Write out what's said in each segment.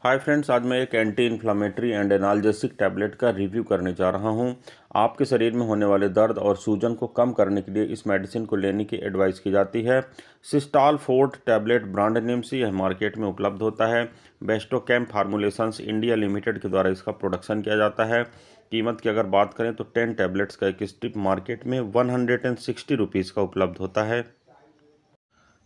Hi friends, आज मैं एक anti inflammatory and analgesic tablet का रिव्यू करने जा रहा हूं। आपके शरीर में होने वाले दर्द और सूजन को कम करने के लिए इस मेडिसिन को लेने की एडवाइस की जाती है। सिस्टाल फोर्ट टैबलेट ब्रांड नेम से यह मार्केट में उपलब्ध होता है। बेस्टोकेम फार्मुलेशंस इंडिया लिमिटेड के द्वारा इसका प्रोडक्शन किया जाता है। कीमत की अगर बात करें तो 10 टैबलेट्स का एक स्ट्रिप मार्केट में 160 रुपीज़ का उपलब्ध होता है।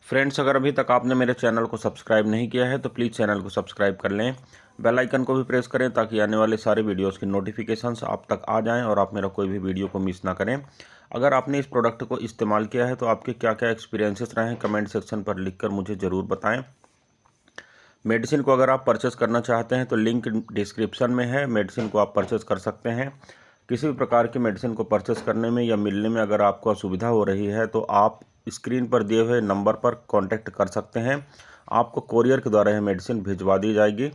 फ्रेंड्स, अगर अभी तक आपने मेरे चैनल को सब्सक्राइब नहीं किया है तो प्लीज़ चैनल को सब्सक्राइब कर लें। बेल आइकन को भी प्रेस करें ताकि आने वाले सारे वीडियोस की नोटिफिकेशंस आप तक आ जाएं और आप मेरा कोई भी वीडियो को मिस ना करें। अगर आपने इस प्रोडक्ट को इस्तेमाल किया है तो आपके क्या क्या एक्सपीरियंसेस रहे हैं कमेंट सेक्शन पर लिखकर मुझे ज़रूर बताएँ। मेडिसिन को अगर आप परचेस करना चाहते हैं तो लिंक डिस्क्रिप्शन में है, मेडिसिन को आप परचेस कर सकते हैं। किसी भी प्रकार की मेडिसिन को परचेस करने में या मिलने में अगर आपको असुविधा हो रही है तो आप स्क्रीन पर दिए हुए नंबर पर कांटेक्ट कर सकते हैं। आपको कोरियर के द्वारा यह मेडिसिन भिजवा दी जाएगी।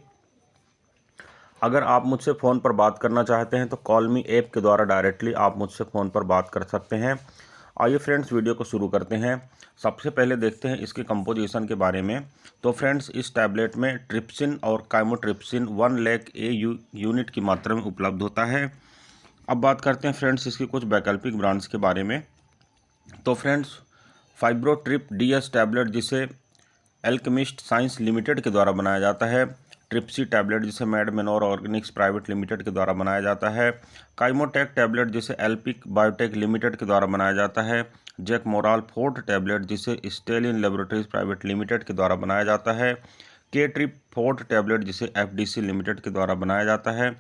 अगर आप मुझसे फ़ोन पर बात करना चाहते हैं तो कॉल मी ऐप के द्वारा डायरेक्टली आप मुझसे फ़ोन पर बात कर सकते हैं। आइए फ्रेंड्स, वीडियो को शुरू करते हैं। सबसे पहले देखते हैं इसके कंपोजिशन के बारे में। तो फ्रेंड्स, इस टैबलेट में ट्रिप्सिन और काइमोट्रिप्सिन 1 लाख यूनिट की मात्रा में उपलब्ध होता है। अब बात करते हैं फ्रेंड्स इसकी कुछ वैकल्पिक ब्रांड्स के बारे में। तो फ्रेंड्स, फाइब्रोट्रिप डीएस टैबलेट जिसे एल्केमिस्ट साइंस लिमिटेड के द्वारा बनाया जाता है। ट्रिप्सी टैबलेट जिसे mad Manor Organics private limited के द्वारा बनाया जाता है। काइमोटेक टैबलेट जिसे एल्पिक बायोटेक लिमिटेड के द्वारा बनाया जाता है। जैक मोराल फोर्ट टैबलेट जिसे स्टेलिन लेबोरेटरीज प्राइवेट लिमिटेड के द्वारा बनाया जाता है। के ट्रिप फोर्ट टैबलेट जिसे एफडीसी लिमिटेड के द्वारा बनाया जाता है।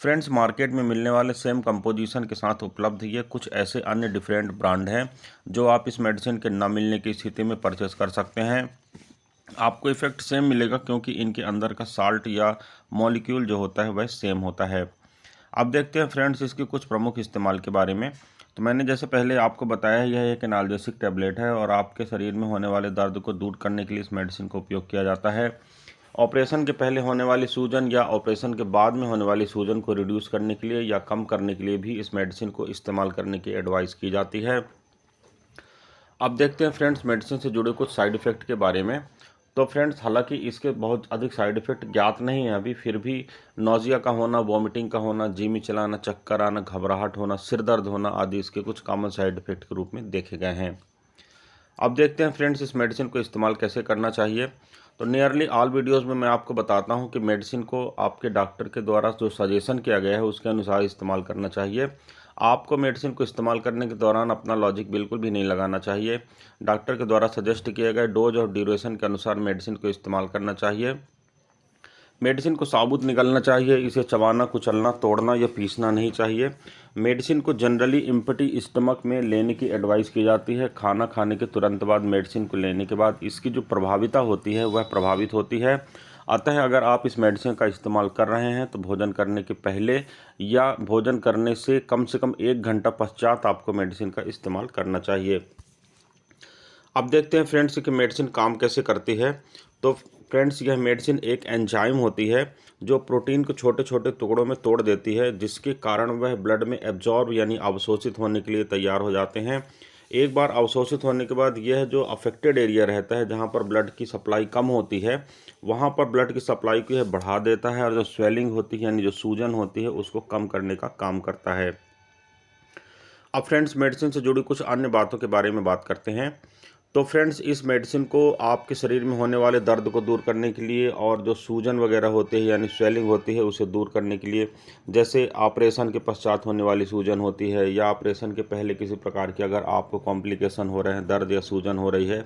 फ्रेंड्स, मार्केट में मिलने वाले सेम कंपोजिशन के साथ उपलब्ध ये कुछ ऐसे अन्य डिफरेंट ब्रांड हैं जो आप इस मेडिसिन के न मिलने की स्थिति में परचेस कर सकते हैं। आपको इफेक्ट सेम मिलेगा क्योंकि इनके अंदर का साल्ट या मॉलिक्यूल जो होता है वह सेम होता है। अब देखते हैं फ्रेंड्स इसके कुछ प्रमुख इस्तेमाल के बारे में। तो मैंने जैसे पहले आपको बताया, यह एक एनाल्जेसिक टैबलेट है और आपके शरीर में होने वाले दर्द को दूर करने के लिए इस मेडिसिन का उपयोग किया जाता है। ऑपरेशन के पहले होने वाली सूजन या ऑपरेशन के बाद में होने वाली सूजन को रिड्यूस करने के लिए या कम करने के लिए भी इस मेडिसिन को इस्तेमाल करने की एडवाइस की जाती है। अब देखते हैं फ्रेंड्स मेडिसिन से जुड़े कुछ साइड इफ़ेक्ट के बारे में। तो फ्रेंड्स, हालांकि इसके बहुत अधिक साइड इफ़ेक्ट ज्ञात नहीं है अभी, फिर भी नौजिया का होना, वॉमिटिंग का होना, जी में चलाना, चक्कर आना, घबराहट होना, सिर दर्द होना आदि इसके कुछ कॉमन साइड इफ़ेक्ट के रूप में देखे गए हैं। अब देखते हैं फ्रेंड्स इस मेडिसिन को इस्तेमाल कैसे करना चाहिए। तो नियरली ऑल वीडियोस में मैं आपको बताता हूं कि मेडिसिन को आपके डॉक्टर के द्वारा जो सजेशन किया गया है उसके अनुसार इस्तेमाल करना चाहिए। आपको मेडिसिन को इस्तेमाल करने के दौरान अपना लॉजिक बिल्कुल भी नहीं लगाना चाहिए। डॉक्टर के द्वारा सजेस्ट किए गए डोज और ड्यूरेशन के अनुसार मेडिसिन को इस्तेमाल करना चाहिए। मेडिसिन को साबुत निगलना चाहिए, इसे चबाना, कुचलना, तोड़ना या पीसना नहीं चाहिए। मेडिसिन को जनरली इम्पटी स्टमक में लेने की एडवाइस की जाती है। खाना खाने के तुरंत बाद मेडिसिन को लेने के बाद इसकी जो प्रभाविता होती है वह प्रभावित होती है। अतः अगर आप इस मेडिसिन का इस्तेमाल कर रहे हैं तो भोजन करने के पहले या भोजन करने से कम 1 घंटा पश्चात आपको मेडिसिन का इस्तेमाल करना चाहिए। अब देखते हैं फ्रेंड्स कि मेडिसिन काम कैसे करती है। तो फ्रेंड्स, यह मेडिसिन एक एंजाइम होती है जो प्रोटीन को छोटे छोटे टुकड़ों में तोड़ देती है, जिसके कारण वह ब्लड में एब्जॉर्ब यानी अवशोषित होने के लिए तैयार हो जाते हैं। एक बार अवशोषित होने के बाद यह जो अफेक्टेड एरिया रहता है जहाँ पर ब्लड की सप्लाई कम होती है वहाँ पर ब्लड की सप्लाई को यह बढ़ा देता है और जो स्वेलिंग होती है यानी जो सूजन होती है उसको कम करने का काम करता है। अब फ्रेंड्स, मेडिसिन से जुड़ी कुछ अन्य बातों के बारे में बात करते हैं। तो फ्रेंड्स, इस मेडिसिन को आपके शरीर में होने वाले दर्द को दूर करने के लिए और जो सूजन वगैरह होते हैं यानी स्वेलिंग होती है उसे दूर करने के लिए, जैसे ऑपरेशन के पश्चात होने वाली सूजन होती है या ऑपरेशन के पहले किसी प्रकार की अगर आपको कॉम्प्लिकेशन हो रहे हैं, दर्द या सूजन हो रही है,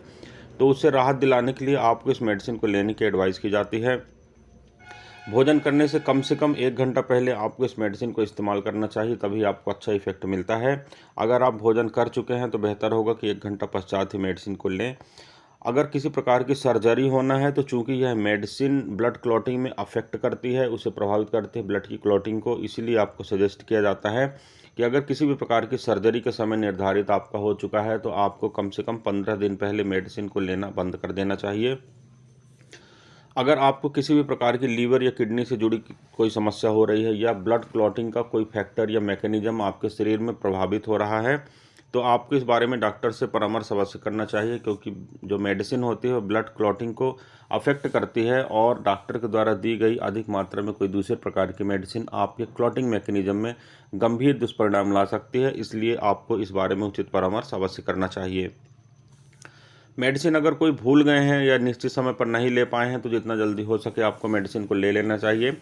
तो उससे राहत दिलाने के लिए आपको इस मेडिसिन को लेने की एडवाइस की जाती है। भोजन करने से कम 1 घंटा पहले आपको इस मेडिसिन को इस्तेमाल करना चाहिए, तभी आपको अच्छा इफेक्ट मिलता है। अगर आप भोजन कर चुके हैं तो बेहतर होगा कि 1 घंटा पश्चात ही मेडिसिन को लें। अगर किसी प्रकार की सर्जरी होना है तो चूंकि यह मेडिसिन ब्लड क्लॉटिंग में अफेक्ट करती है, उसे प्रभावित करती है ब्लड की क्लॉटिंग को, इसीलिए आपको सजेस्ट किया जाता है कि अगर किसी भी प्रकार की सर्जरी का समय निर्धारित आपका हो चुका है तो आपको कम से कम 15 दिन पहले मेडिसिन को लेना बंद कर देना चाहिए। अगर आपको किसी भी प्रकार की लीवर या किडनी से जुड़ी कोई समस्या हो रही है या ब्लड क्लॉटिंग का कोई फैक्टर या मैकेनिज्म आपके शरीर में प्रभावित हो रहा है तो आपको इस बारे में डॉक्टर से परामर्श अवश्य करना चाहिए, क्योंकि जो मेडिसिन होती है वो ब्लड क्लॉटिंग को अफेक्ट करती है और डॉक्टर के द्वारा दी गई अधिक मात्रा में कोई दूसरे प्रकार की मेडिसिन आपके क्लॉटिंग मैकेनिज्म में गंभीर दुष्परिणाम ला सकती है। इसलिए आपको इस बारे में उचित परामर्श अवश्य करना चाहिए। मेडिसिन अगर कोई भूल गए हैं या निश्चित समय पर नहीं ले पाए हैं तो जितना जल्दी हो सके आपको मेडिसिन को ले लेना चाहिए।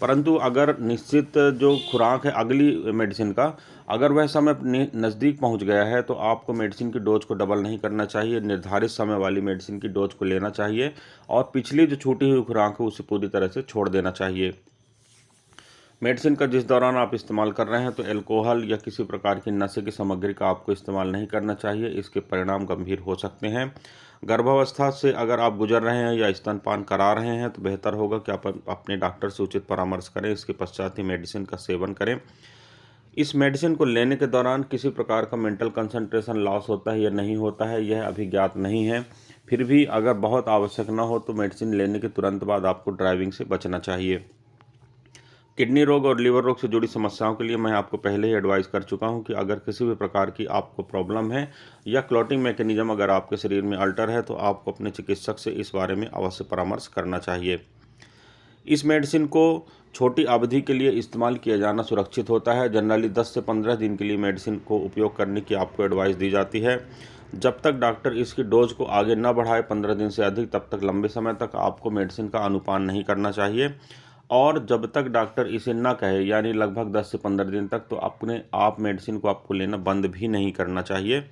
परंतु अगर निश्चित जो खुराक है अगली मेडिसिन का, अगर वह समय नज़दीक पहुंच गया है तो आपको मेडिसिन की डोज को डबल नहीं करना चाहिए, निर्धारित समय वाली मेडिसिन की डोज को लेना चाहिए और पिछली जो छूटी हुई खुराक है उसे पूरी तरह से छोड़ देना चाहिए। मेडिसिन का जिस दौरान आप इस्तेमाल कर रहे हैं तो अल्कोहल या किसी प्रकार की नशे की सामग्री का आपको इस्तेमाल नहीं करना चाहिए, इसके परिणाम गंभीर हो सकते हैं। गर्भावस्था से अगर आप गुजर रहे हैं या स्तनपान करा रहे हैं तो बेहतर होगा कि आप अपने डॉक्टर से उचित परामर्श करें, इसके पश्चात ही मेडिसिन का सेवन करें। इस मेडिसिन को लेने के दौरान किसी प्रकार का मेंटल कंसंट्रेशन लॉस होता है या नहीं होता है यह अभी ज्ञात नहीं है। फिर भी अगर बहुत आवश्यक न हो तो मेडिसिन लेने के तुरंत बाद आपको ड्राइविंग से बचना चाहिए। किडनी रोग और लीवर रोग से जुड़ी समस्याओं के लिए मैं आपको पहले ही एडवाइस कर चुका हूं कि अगर किसी भी प्रकार की आपको प्रॉब्लम है या क्लॉटिंग मैकेनिज्म अगर आपके शरीर में अल्टर है तो आपको अपने चिकित्सक से इस बारे में अवश्य परामर्श करना चाहिए। इस मेडिसिन को छोटी अवधि के लिए इस्तेमाल किया जाना सुरक्षित होता है। जनरली 10 से 15 दिन के लिए मेडिसिन को उपयोग करने की आपको एडवाइस दी जाती है। जब तक डॉक्टर इसकी डोज को आगे न बढ़ाए 15 दिन से अधिक, तब तक लंबे समय तक आपको मेडिसिन का अनुपान नहीं करना चाहिए और जब तक डॉक्टर इसे ना कहे यानी लगभग 10 से 15 दिन तक तो अपने आप मेडिसिन को आपको लेना बंद भी नहीं करना चाहिए।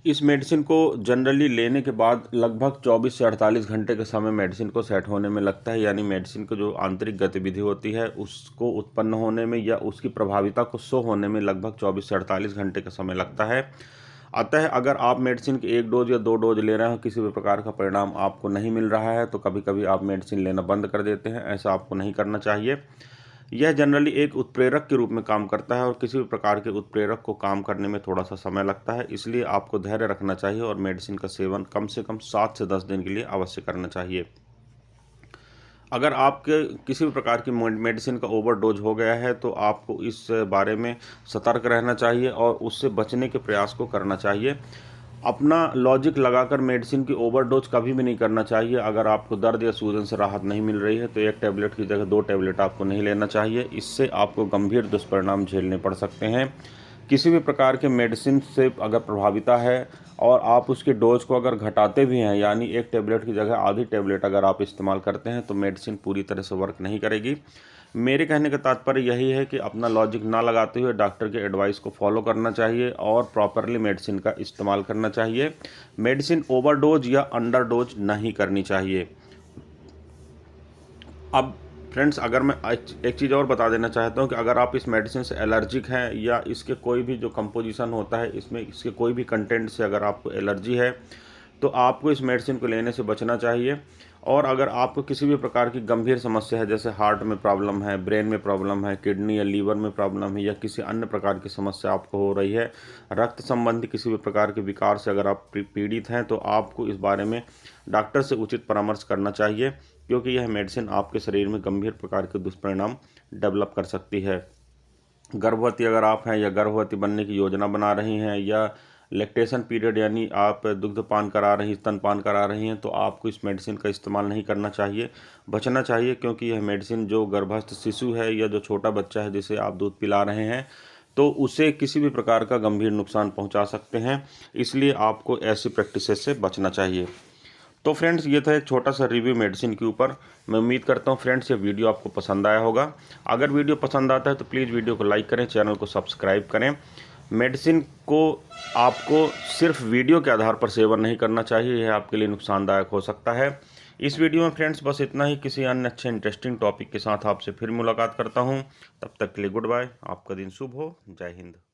इस मेडिसिन को जनरली लेने के बाद लगभग 24 से 48 घंटे के समय मेडिसिन को सेट होने में लगता है, यानी मेडिसिन को जो आंतरिक गतिविधि होती है उसको उत्पन्न होने में या उसकी प्रभाविता को शो होने में लगभग 24 से 48 घंटे का समय लगता है। अतः अगर आप मेडिसिन के 1 डोज या 2 डोज ले रहे हो, किसी भी प्रकार का परिणाम आपको नहीं मिल रहा है तो कभी कभी आप मेडिसिन लेना बंद कर देते हैं। ऐसा आपको नहीं करना चाहिए। यह जनरली एक उत्प्रेरक के रूप में काम करता है और किसी भी प्रकार के उत्प्रेरक को काम करने में थोड़ा सा समय लगता है, इसलिए आपको धैर्य रखना चाहिए और मेडिसिन का सेवन कम से कम 7 से 10 दिन के लिए अवश्य करना चाहिए। अगर आपके किसी भी प्रकार की मेडिसिन का ओवरडोज हो गया है तो आपको इस बारे में सतर्क रहना चाहिए और उससे बचने के प्रयास को करना चाहिए। अपना लॉजिक लगाकर मेडिसिन की ओवरडोज कभी भी नहीं करना चाहिए। अगर आपको दर्द या सूजन से राहत नहीं मिल रही है तो 1 टैबलेट की जगह 2 टैबलेट आपको नहीं लेना चाहिए, इससे आपको गंभीर दुष्परिणाम झेलने पड़ सकते हैं। किसी भी प्रकार के मेडिसिन से अगर प्रभाविता है और आप उसके डोज को अगर घटाते भी हैं, यानी 1 टैबलेट की जगह आधी टैबलेट अगर आप इस्तेमाल करते हैं तो मेडिसिन पूरी तरह से वर्क नहीं करेगी। मेरे कहने का तात्पर्य यही है कि अपना लॉजिक ना लगाते हुए डॉक्टर के एडवाइस को फॉलो करना चाहिए और प्रॉपरली मेडिसिन का इस्तेमाल करना चाहिए। मेडिसिन ओवरडोज या अंडरडोज नहीं करनी चाहिए। अब फ्रेंड्स, अगर मैं एक चीज़ और बता देना चाहता हूँ कि अगर आप इस मेडिसिन से एलर्जिक हैं या इसके कोई भी जो कंपोजिशन होता है इसमें इसके कोई भी कंटेंट से अगर आपको एलर्जी है तो आपको इस मेडिसिन को लेने से बचना चाहिए। और अगर आपको किसी भी प्रकार की गंभीर समस्या है, जैसे हार्ट में प्रॉब्लम है, ब्रेन में प्रॉब्लम है, किडनी या लीवर में प्रॉब्लम है या किसी अन्य प्रकार की समस्या आपको हो रही है, रक्त संबंधी किसी भी प्रकार के विकार से अगर आप पीड़ित हैं तो आपको इस बारे में डॉक्टर से उचित परामर्श करना चाहिए, क्योंकि यह मेडिसिन आपके शरीर में गंभीर प्रकार के दुष्परिणाम डेवलप कर सकती है। गर्भवती अगर आप हैं या गर्भवती बनने की योजना बना रही हैं या लैक्टेशन पीरियड यानी आप दुग्धपान करा रही स्तनपान करा रही हैं तो आपको इस मेडिसिन का इस्तेमाल नहीं करना चाहिए, बचना चाहिए, क्योंकि यह मेडिसिन जो गर्भस्थ शिशु है या जो छोटा बच्चा है जिसे आप दूध पिला रहे हैं तो उसे किसी भी प्रकार का गंभीर नुकसान पहुंचा सकते हैं। इसलिए आपको ऐसी प्रैक्टिसेस से बचना चाहिए। तो फ्रेंड्स, ये था एक छोटा सा रिव्यू मेडिसिन के ऊपर। मैं उम्मीद करता हूँ फ्रेंड्स ये वीडियो आपको पसंद आया होगा। अगर वीडियो पसंद आता है तो प्लीज़ वीडियो को लाइक करें, चैनल को सब्सक्राइब करें। मेडिसिन को आपको सिर्फ वीडियो के आधार पर सेवन नहीं करना चाहिए, यह आपके लिए नुकसानदायक हो सकता है। इस वीडियो में फ्रेंड्स बस इतना ही। किसी अन्य अच्छे इंटरेस्टिंग टॉपिक के साथ आपसे फिर मुलाकात करता हूँ। तब तक के लिए गुड बाय। आपका दिन शुभ हो। जय हिंद।